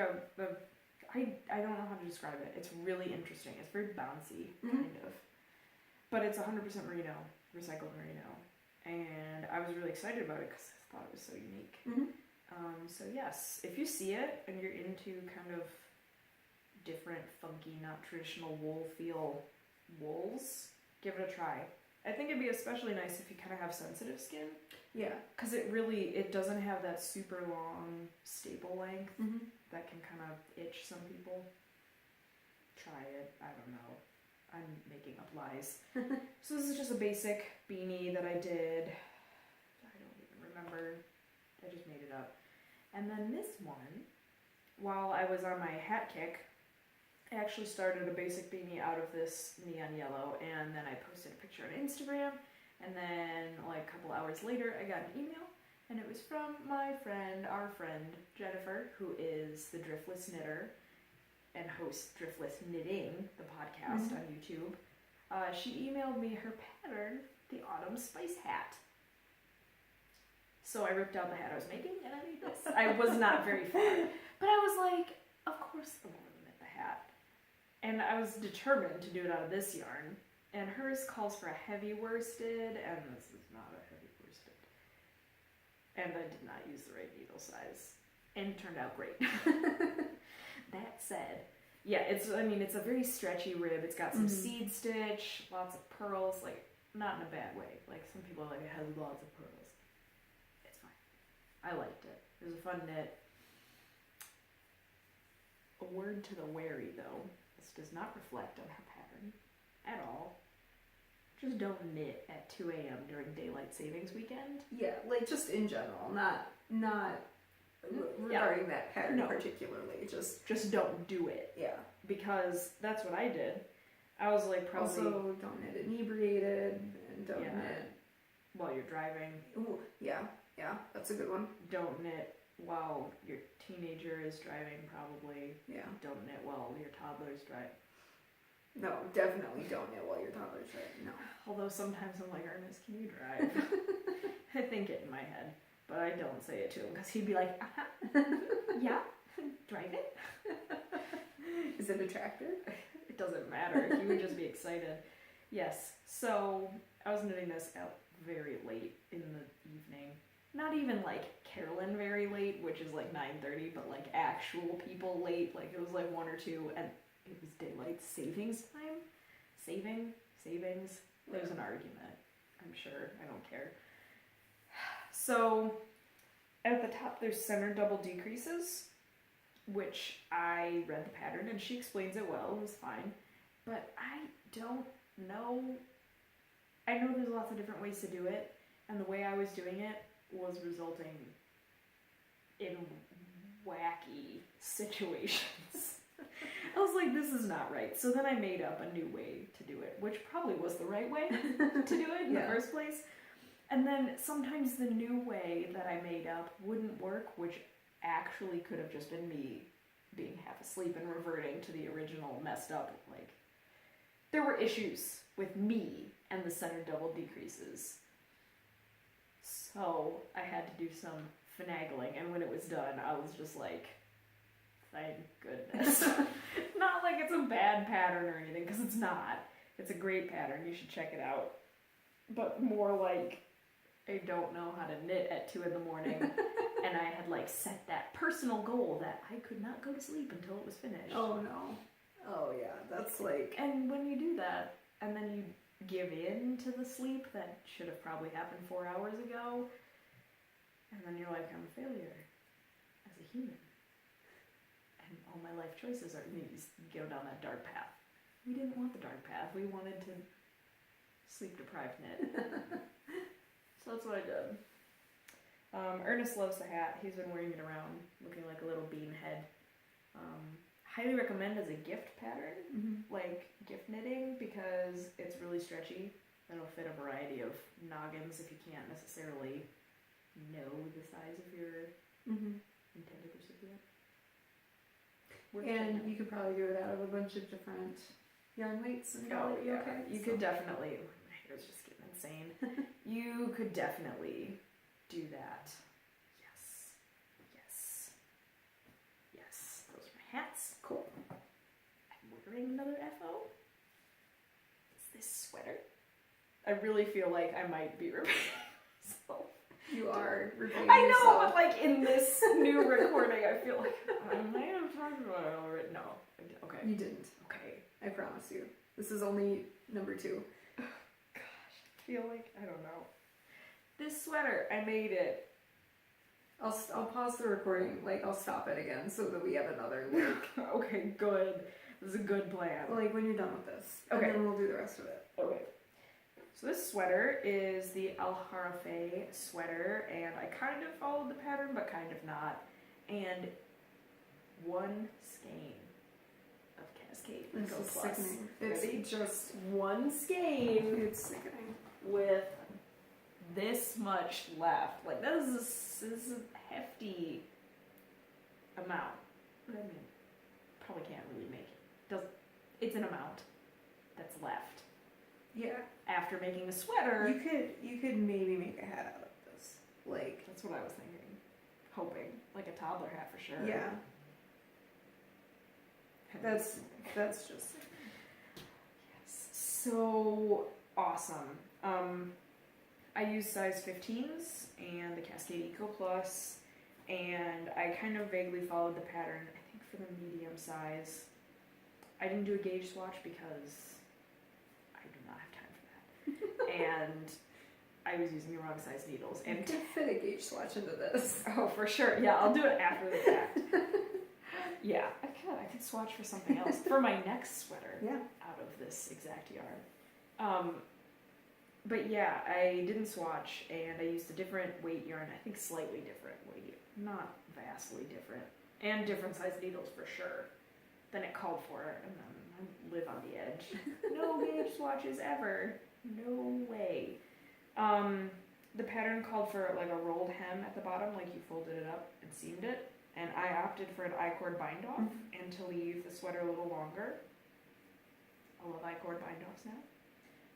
I don't know how to describe it. It's really interesting. It's very bouncy, kind of. But it's 100% merino, recycled merino. And I was really excited about it because I thought it was so unique. Mm-hmm. So yes, if you see it and you're into kind of different, funky, not traditional wool feel wools, give it a try. I think it'd be especially nice if you kind of have sensitive skin. Yeah. Because it doesn't have that super long staple length that can kind of itch some people. Try it. I don't know. I'm making up lies. So this is just a basic beanie that I did. I don't even remember. I just made it up. And then this one, while I was on my hat kick, I actually started a basic beanie out of this neon yellow, and then I posted a picture on Instagram, and then like a couple hours later I got an email, and it was from our friend Jennifer, who is the Driftless Knitter and hosts Driftless Knitting, the podcast on YouTube. She emailed me her pattern, the Autumn Spice Hat. So I ripped out the hat I was making, and I made this. I was not very far, but I was like, of course I want to knit the hat. And I was determined to do it out of this yarn. And hers calls for a heavy worsted, and this is not a heavy worsted. And I did not use the right needle size. And it turned out great. That said, yeah, it's a very stretchy rib. It's got some seed stitch, lots of pearls, like, not in a bad way. Like, some people are like, it has lots of pearls. It's fine. I liked it. It was a fun knit. A word to the wary, though. This does not reflect on her pattern at all. Just don't knit at 2 a.m. during daylight savings weekend. Yeah, like just in general, not regarding that pattern particularly. Just don't do it. Yeah, because that's what I did. I was like probably also don't knit inebriated and don't knit while you're driving. Ooh, yeah, that's a good one. Don't knit while your teenager is driving, probably. Yeah. Don't knit while your toddler's driving. No, definitely don't knit while your toddler's driving. No. Although sometimes I'm like, Ernest, can you drive? I think it in my head, but I don't say it to him because he'd be like, yeah, drive it. Is it a tractor? It doesn't matter. He would just be excited. Yes. So I was knitting this out very late in the evening. Not even like Carolyn very late, which is like 9:30, but like actual people late. Like it was like 1 or 2, and it was daylight savings time. Savings. There's an argument. I'm sure. I don't care. So at the top there's center double decreases, which I read the pattern and she explains it well. It was fine. But I don't know. I know there's lots of different ways to do it, and the way I was doing it was resulting in wacky situations. I was like, this is not right. So then I made up a new way to do it, which probably was the right way to do it in the first place. And then sometimes the new way that I made up wouldn't work, which actually could have just been me being half asleep and reverting to the original messed up, like, there were issues with me and the center double decreases. So I had to do some finagling, and when it was done, I was just like, thank goodness. Not like it's a bad pattern or anything, because it's not. It's a great pattern, you should check it out. But more like, I don't know how to knit at 2 in the morning, and I had like set that personal goal that I could not go to sleep until it was finished. Oh no. Oh yeah, that's like... And when you do that, and then you give in to the sleep that should have probably happened 4 hours ago, and then you're like, I'm a failure as a human. And all my life choices are these. You go down that dark path. We didn't want the dark path. We wanted to sleep-deprived knit. So that's what I did. Ernest loves the hat. He's been wearing it around, looking like a little bean head. Highly recommend as a gift pattern, like gift knitting, because it's really stretchy. It'll fit a variety of noggins if you can't necessarily know the size of your intended recipient. And you could probably do it out of a bunch of different yarn weights and be okay. You could definitely, my hair's just getting insane. You could definitely do that. Yes. Yes. Yes. Those are my hats. Cool. I'm wearing another FO. Is this sweater? I really feel like I might be repeating myself. You are repeating I know, yourself. but like in this new recording, I feel like I might have talked about it already. No. Okay. You didn't. Okay. I promise you. This is only number 2. Gosh, I feel like, I don't know. This sweater, I made it. I'll pause the recording, like I'll stop it again so that we have another like Okay, good. This is a good plan. like when you're done with this. Okay. And then we'll do the rest of it. Okay. So this sweater is the Al Harafe sweater, and I kind of followed the pattern, but kind of not. And one skein of Cascade This Go is Plus. sickening. Ready? It's just One skein it's sickening. with this much left. Like this is a hefty amount. I mean, probably can't really make it. It's an amount that's left. Yeah. After making a sweater. You could maybe make a hat out of this. Like That's what I was thinking. Hoping. Like a toddler hat for sure. yeah. That's just Yes. So awesome. I use size 15s and the Cascade Eco Plus, and I kind of vaguely followed the pattern, I think, for the medium size. I didn't do a gauge swatch because I do not have time for that. And I was using the wrong size needles. you And could fit a gauge swatch into this. oh, for sure. Yeah, I'll do it after the fact. Yeah, I could swatch for something else. For my next sweater. Yeah. Out of this exact yarn. But yeah, I didn't swatch, and I used a different weight yarn. I think slightly different weight. Not vastly different. And different size needles for sure. Then it called for it, and then I live on the edge. No gauge swatches ever. No way. The pattern called for like a rolled hem at the bottom, like you folded it up and seamed it. And I opted for an I-cord bind-off and to leave the sweater a little longer. I love I-cord bind-offs now.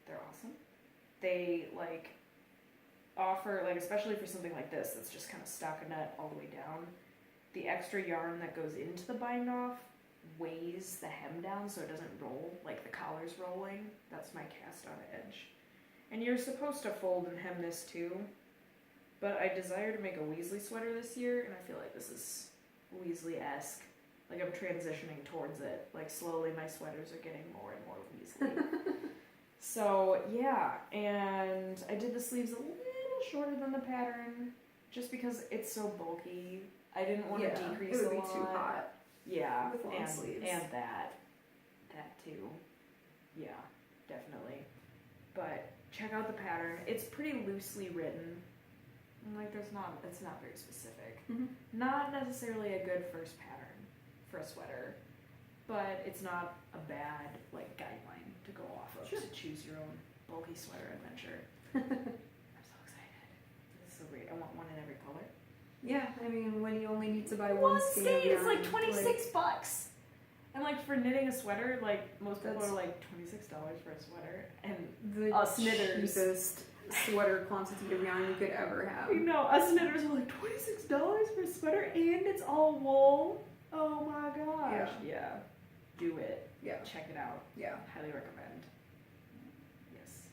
They're awesome. They like offer, like especially for something like this that's just kind of stockinette all the way down, the extra yarn that goes into the bind-off weighs the hem down so it doesn't roll, like the collar's rolling. That's my cast on edge. And you're supposed to fold and hem this too, but I desire to make a Weasley sweater this year, and I feel like this is Weasley-esque. Like I'm transitioning towards it. Like slowly my sweaters are getting more and more Weasley. So yeah, and I did the sleeves a little shorter than the pattern, just because it's so bulky. I didn't want to decrease it would a be lot. too hot. Yeah, with long sleeves. And that too. Yeah, definitely. But check out the pattern. It's pretty loosely written. Like it's not very specific. Not necessarily a good first pattern for a sweater, but it's not a bad like guideline to go off of to choose your own bulky sweater adventure. I'm so excited. This is so great. I want one in every color. Yeah, I mean, when you only need to buy One one skein is like yarn, 26 bucks. And like for knitting a sweater, like most people That's- are like $26 for a sweater, and the us knitters. cheapest sweater quantity of yarn you could ever have. you know, us knitters are like $26 for a sweater, and it's all wool. Oh my gosh! Yeah, do it. Yeah, Check it out. yeah. Highly recommend. Yes,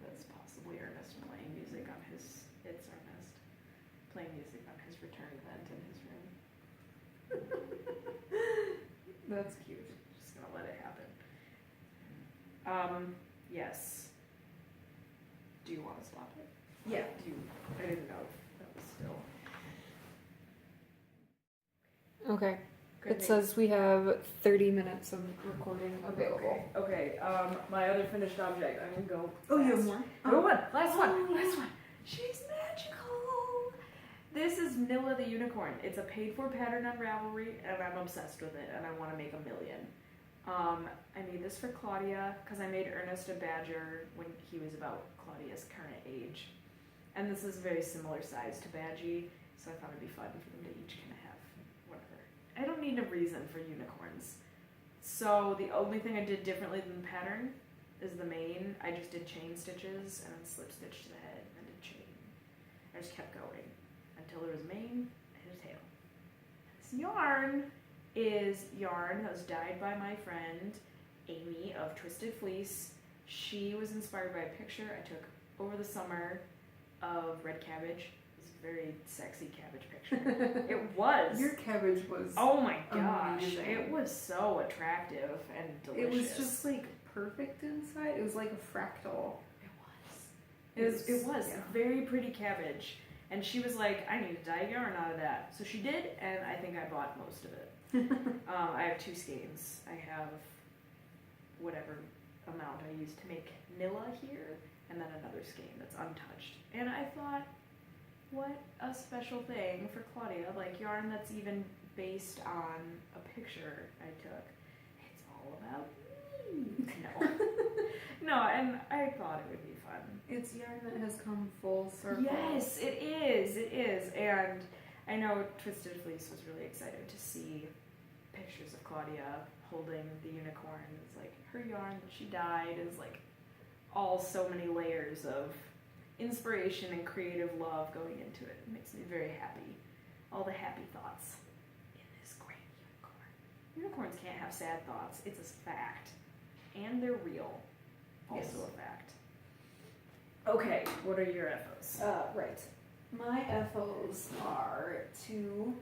that's possibly Ernest playing music on his. It's Ernest playing music on his return event in his room. That's cute. Just gonna let it happen. Yes. Do you want to stop it? Yeah. I didn't know if that was still. Okay. Good It name. says we have 30 minutes of recording available. Okay. My other finished object. I'm gonna go. Oh, you have fast. more? Go one. Last one. Oh, Last yeah. one. She's magical. This is Nilla the Unicorn. It's a paid-for pattern on Ravelry, and I'm obsessed with it, and I want to make a million. I made this for Claudia because I made Ernest a badger when he was about Claudia's current age, and this is very similar size to Badgie, so I thought it'd be fun for them to each kind of have whatever. I don't need a reason for unicorns, so the only thing I did differently than the pattern is the mane. I just did chain stitches and then slip stitch to the head and did chain. I just kept going until there was mane and a tail. This yarn is yarn that was dyed by my friend Amy of Twisted Fleece. She was inspired by a picture I took over the summer of red cabbage. It was a very sexy cabbage picture. It was. Your cabbage was. Oh my gosh. amazing. It was so attractive and delicious. It was just like perfect inside. It was like a fractal. It was yeah. very pretty cabbage. And she was like, I need to dye yarn out of that. So she did, and I think I bought most of it. I have 2 skeins. I have whatever amount I used to make Nilla here, and then another skein that's untouched. And I thought, what a special thing for Claudia, like yarn that's even based on a picture I took. It's all about me. No, and I thought it would be fun. It's yarn that has come full circle. Yes, it is. And I know Twisted Fleece was really excited to see pictures of Claudia holding the unicorn. It's like her yarn that she dyed is like all so many layers of inspiration and creative love going into it. It makes me very happy. All the happy thoughts in this great unicorn. Unicorns can't have sad thoughts. It's a fact. And they're real. Also Yes. a fact. Okay, what are your FOs? Right. My FOs are 2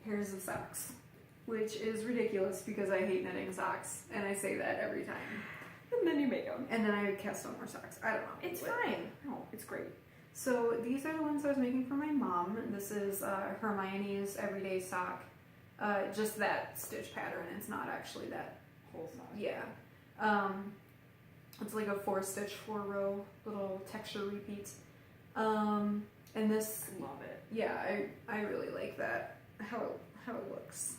pairs of socks, which is ridiculous because I hate knitting socks, and I say that every time. And then you make them. And then I cast on more socks. I don't know. It's but- fine. No, it's great. So these are the ones I was making for my mom. This is Hermione's everyday sock. Just that stitch pattern. It's not actually that. Whole sock. Yeah. It's like a 4-stitch, 4-row little texture repeat. And this, Love it. yeah, I really like that, how it looks.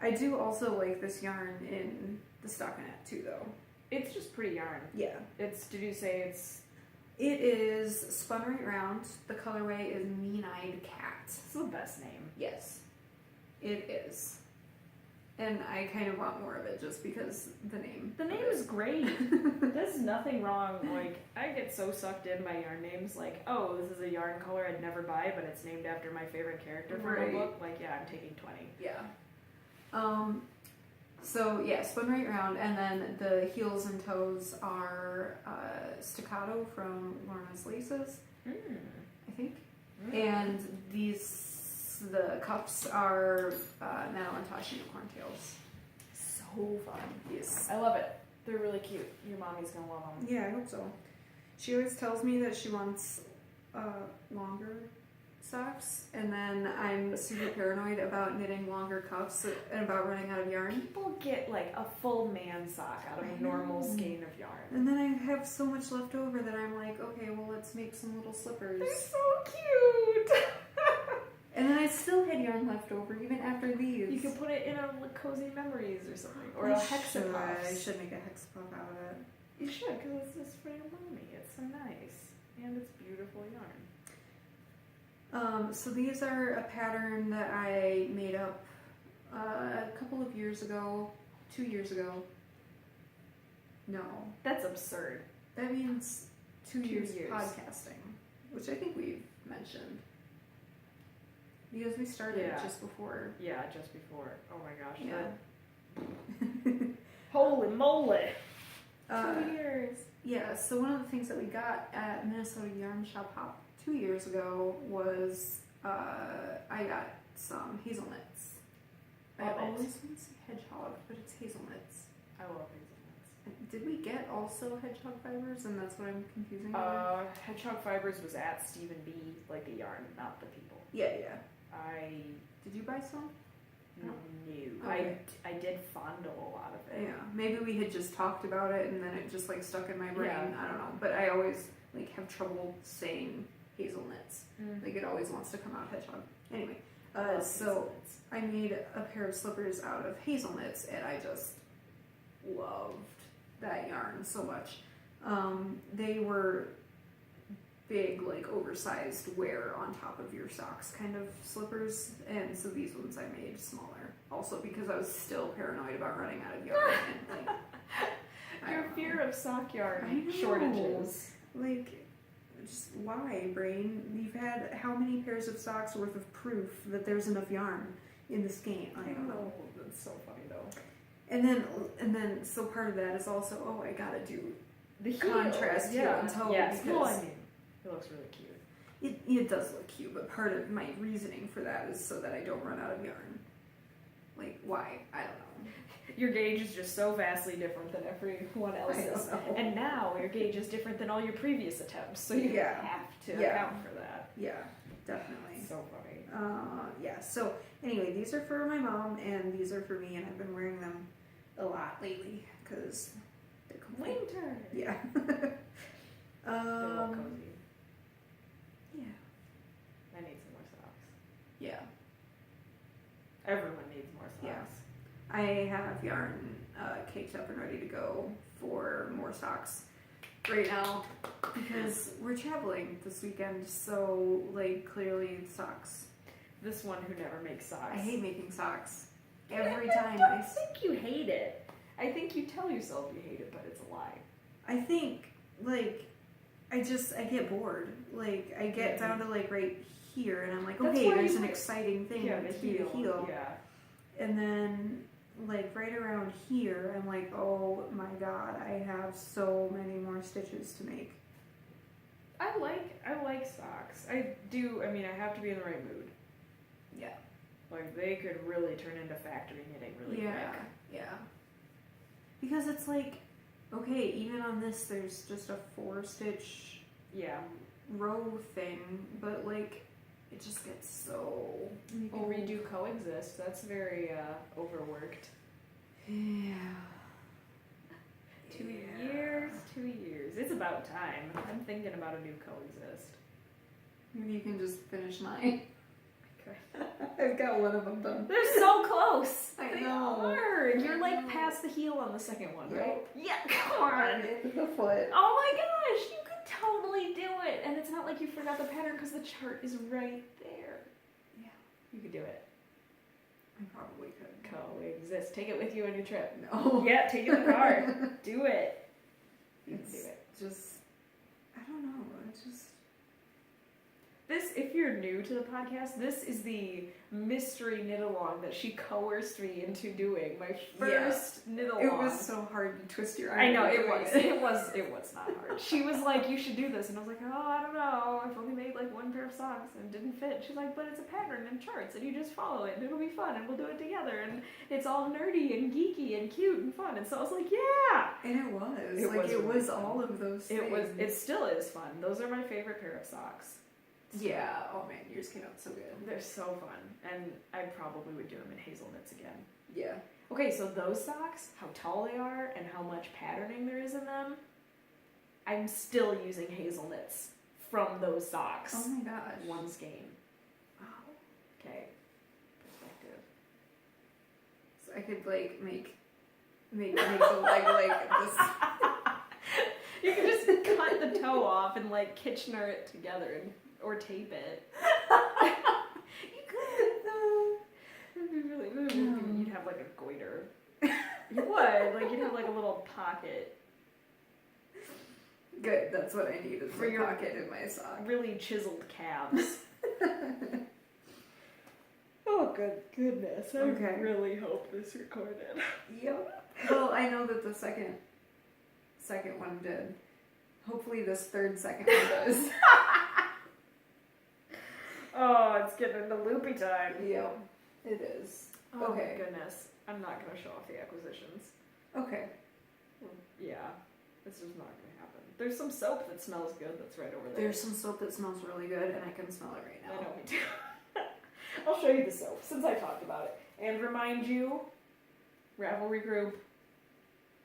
I do also like this yarn in the stockinette too, though. It's just pretty yarn. Yeah. Did you say it's... It is spun right round. The colorway is Mean-Eyed Cat. It's the best name. Yes, it is. And I kind of want more of it just because the name. The name is great. There's nothing wrong. Like, I get so sucked in by yarn names. Like, oh, this is a yarn color I'd never buy, but it's named after my favorite character from Right. a book. Like, yeah, I'm taking 20. Yeah. So yeah, spun right round, and then the heels and toes are staccato from Lorna's Laces, I think. And the cuffs are Madeline Tosh unicorn tails. So fun. Yes. I love it. They're really cute. Your mommy's gonna love them. Yeah, I hope so. She always tells me that she wants longer socks, and then I'm super paranoid about knitting longer cuffs and about running out of yarn. People get like a full man sock out of a normal skein of yarn. And then I have so much left over that I'm like, okay, well, let's make some little slippers. They're so cute. And then I still had yarn left over even after these. You could put it in a cozy memories or something, or a hexapuff. I should make a hexapuff out of it. You should, because it's just for your mommy. It's so nice, and it's beautiful yarn. So these are a pattern that I made up a couple of years ago, 2 years ago. No. That's absurd. That means 2 years, 2 years podcasting, which I think we've mentioned. Because we started just before. Yeah, just before. Oh my gosh. Yeah. Holy moly! 2 years. Yeah, so one of the things that we got at Minnesota Yarn Shop Hop 2 years ago was I got some hazelnuts. I always want to say hedgehog, but it's hazelnuts. I love hazelnuts. Did we get also hedgehog fibers, and that's what I'm confusing? Hedgehog fibers was at Stephen B, like the yarn, not the people. Yeah. Did you buy some? No. Okay. I did fondle a lot of it. Yeah, maybe we had just talked about it and then it just like stuck in my brain. Yeah. I don't know, but I always like have trouble saying hazelnuts. Like it always wants to come out hedgehog. Anyway, so I made a pair of slippers out of hazelnuts and I just loved that yarn so much. They were big, like oversized wear on top of your socks kind of slippers, and so these ones I made smaller. Also because I was still paranoid about running out of yarn and like your fear of sock yarn I know. shortages. Like, just why, brain? You've had how many pairs of socks worth of proof that there's enough yarn in this game? I don't know. That's so funny though. And then so part of that is also I gotta do The contrast heel and toe yes. because Well, I mean, it looks really cute. it does look cute, but part of my reasoning for that is so that I don't run out of yarn. Like, why? I don't know. Your gauge is just so vastly different than everyone else's. And now your gauge is different than all your previous attempts, so you have to account for that. Yeah, definitely. So funny. Yeah, so anyway, these are for my mom and these are for me, and I've been wearing them a lot lately because they're Winter! Yeah. They're all cozy. Yeah. I need some more socks. Yeah. Everyone needs more socks. Yeah. I have yarn caked up and ready to go for more socks right now because we're traveling this weekend, so like clearly socks. This one who never makes socks. I hate making socks. Every time I think you hate it. I think you tell yourself you hate it, but it's a lie. I think like I get bored. Like I get down to like right here and I'm like, okay, there's an exciting thing to the heel. Yeah. And then like right around here I'm like, oh my god, I have so many more stitches to make. I like socks. I do. I mean, I have to be in the right mood. Yeah. Like they could really turn into factory knitting really quick. Yeah. Because it's like, okay, even on this there's just a 4-stitch row thing, but like it just gets so You can redo Coexist. That's very overworked. Yeah. 2 years. It's about time. I'm thinking about a new Coexist. Maybe you can just finish mine. Okay. I've got one of them done. They're so close. I They know. are. You're like past the heel on the second one, right? Yeah, come on. The foot. Oh my gosh, you could totally do it. And it's not like you forgot the pattern because the chart is right there. Yeah. You could do it. I probably could. Coexist. Take it with you on your trip. No. Yeah, take it in the car. Do it. You can do it. Just, I don't know. It's just. This, if you're new to the podcast, this is the mystery knit along that she coerced me into doing. My first knit along. It was so hard to twist your arm. I know it was. It was not hard. She was like, "You should do this," and I was like, "Oh, I don't know. I've only made like one pair of socks and it didn't fit." She's like, "But it's a pattern and charts, and you just follow it, and it'll be fun, and we'll do it together, and it's all nerdy and geeky and cute and fun." And so I was like, "Yeah." And it was. It like was it really was fun. all of those things. It was. It still is fun. Those are my favorite pair of socks. Yeah. Oh man, yours came out so good. They're so fun, and I probably would do them in hazelnuts again. Yeah. Okay, so those socks, how tall they are and how much patterning there is in them, I'm still using hazelnuts from those socks. Oh my gosh. One skein. Wow. Okay. Perspective. So I could like make the leg like this. You can just cut the toe off and like Kitchener it together or tape it. You'd have like a goiter. You would. Like, you'd have like a little pocket. Good, that's what I need is For a your pocket in my sock. Really chiseled calves. Oh, goodness. I Okay. really hope this recorded. Yep. Well, I know that the second one did. Hopefully this second one does. Oh, it's getting into loopy time. Yep, it is. Oh, Okay. my goodness. I'm not going to show off the acquisitions. Okay. Yeah, this is not going to happen. There's some soap that smells good that's right over there. There's some soap that smells really good, and I can smell it right I now. know, me too. I'll show you the soap since I talked about it. And remind you, Ravelry group,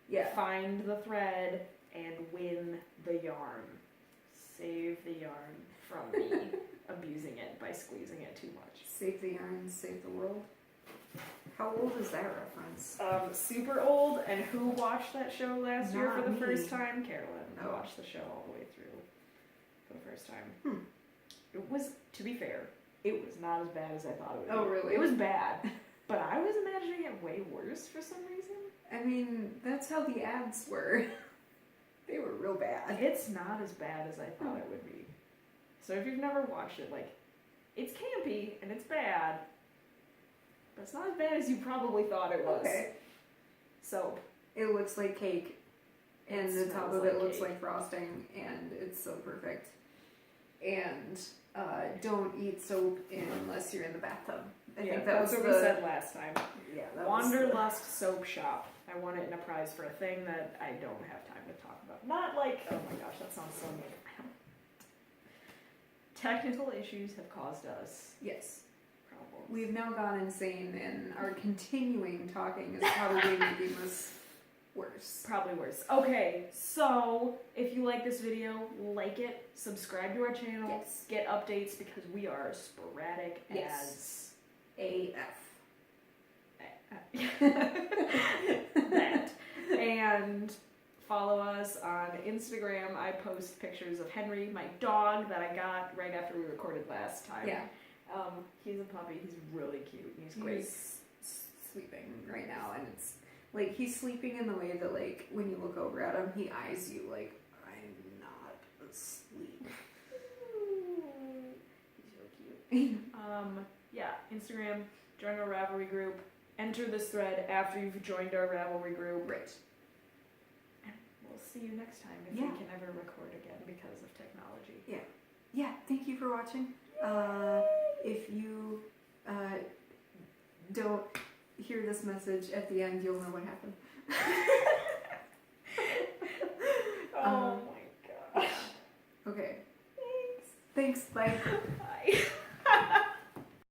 Yeah. find the thread and win the yarn. Save the yarn from me abusing it by squeezing it too much. Save the yarn, save the world. How old is that reference? Super old, and who watched that show last year for Not the me. first time? Carolyn Oh. watched the show all the way through for the first time. It was, to be fair, it was not as bad as I thought it would be. Oh, really? It was bad, but I was imagining it way worse for some reason. I mean, that's how the ads were. They were real bad. It's not as bad as I thought it would be. So if you've never watched it, like, it's campy and it's bad, but it's not as bad as you probably thought it was. Okay. So It looks like cake, and It the top smells of it like looks cake. like frosting, and it's so perfect. And don't eat soap unless you're in the bathtub. I think that was that's the what we said last time. yeah. That was Wanderlust Soap Shop. I won it in a prize for a thing that I don't have time to talk about. Not like, oh my gosh, that sounds so mean. Technical issues have caused us yes. problems. We've now gone insane, and our continuing talking is probably making this worse. Probably worse. Okay, so if you like this video, like it, subscribe to our channel, Yes. get updates because we are sporadic Yes. AF. that. And follow us on Instagram. I post pictures of Henry, my dog that I got right after we recorded last time. Yeah. He's a puppy. He's really cute. He's great. He's sleeping right now, and it's like he's sleeping in the way that, like, when you look over at him, he eyes you like, I'm not asleep. He's really cute. Yeah, Instagram, join our Ravelry group, enter this thread after you've joined our Ravelry group. Right. And we'll see you next time if Yeah. we can ever record again because of technology. Yeah, thank you for watching. If you don't hear this message at the end, you'll know what happened. Oh my gosh. Okay. Thanks. Bye. Bye.